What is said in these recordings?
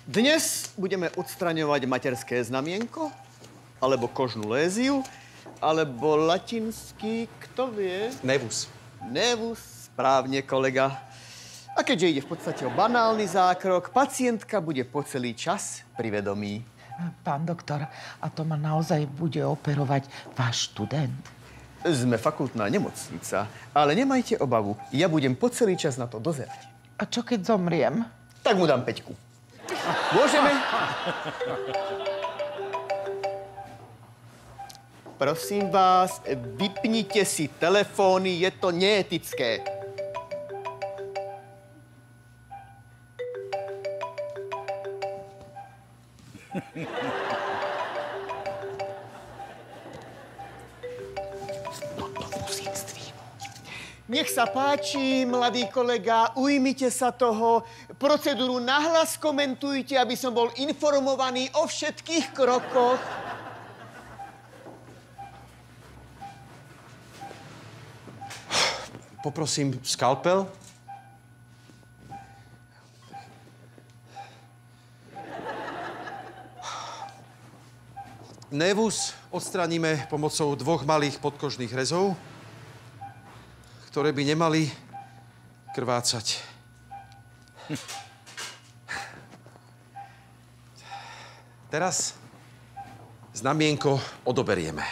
Dnes budeme odstraňovať materské znamienko, alebo kožnú léziu, alebo latinský, kto vie? Nevus. Nevus, správne, kolega. A keďže ide v podstate o banálny zákrok, pacientka bude po celý čas pri vedomí. Pán doktor, a to ma naozaj bude operovať váš študent? Sme fakultná nemocnica, ale nemajte obavu, ja budem po celý čas na to dozerať. A čo keď zomriem? Tak mu dám 5. Môžeme? Prosím vás, vypnite si telefóny, je to neetické. Nech sa páči, mladý kolega, ujmite sa toho. Procedúru nahlas komentujte, aby som bol informovaný o všetkých krokoch. Poprosím skalpel. Nevus odstraníme pomocou 2 malých podkožných rezov, ktoré by nemali krvácať. Teraz znamienko odoberieme.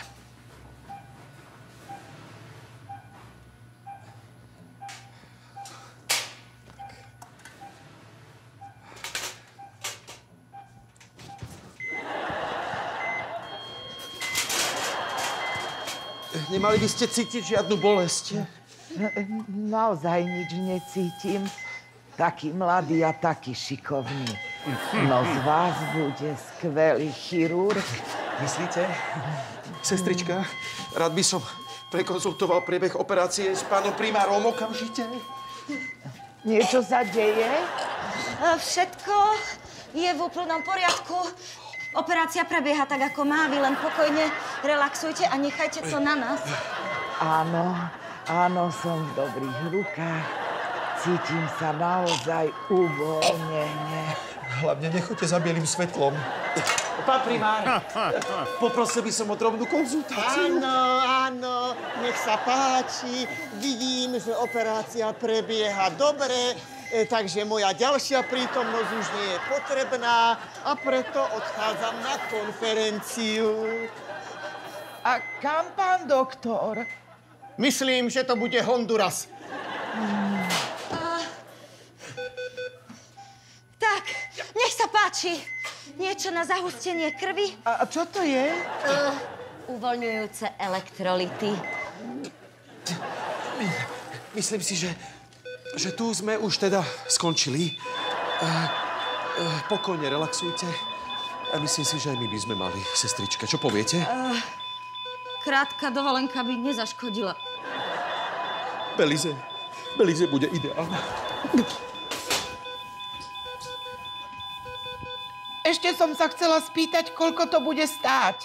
Nemali by ste cítiť žiadnu bolesť. Naozaj nič necítim. Taký mladý a taký šikovný. No z vás bude skvelý chirurg. Myslíte? Sestrička, rád by som prekonzultoval priebeh operácie s pánom primárom okamžite. Niečo sa deje? Všetko je v úplnom poriadku. Operácia prebieha tak, ako má. Vy len pokojne relaxujte a nechajte to na nás. Áno, som v dobrých rukách. Cítim sa naozaj uvoľnene. Hlavne nechoďte za bielým svetlom. Pán primár, poprosil by som o drobnú konzultáciu. Áno, nech sa páči. Vidím, že operácia prebieha dobre, takže moja ďalšia prítomnosť už nie je potrebná a preto odchádzam na konferenciu. A kam, pán doktor? Myslím, že to bude Honduras. Tak, nech sa páči. Niečo na zahustenie krvi. A čo to je? Uvoľňujúce elektrolyty. Myslím si, že tu sme už teda skončili. Pokojne relaxujte. A myslím si, že aj my by sme mali, sestrička. Čo poviete? Krátka dovolenka by nezaškodila. Belize bude ideálna. Ešte som sa chcela spýtať, koľko to bude stáť.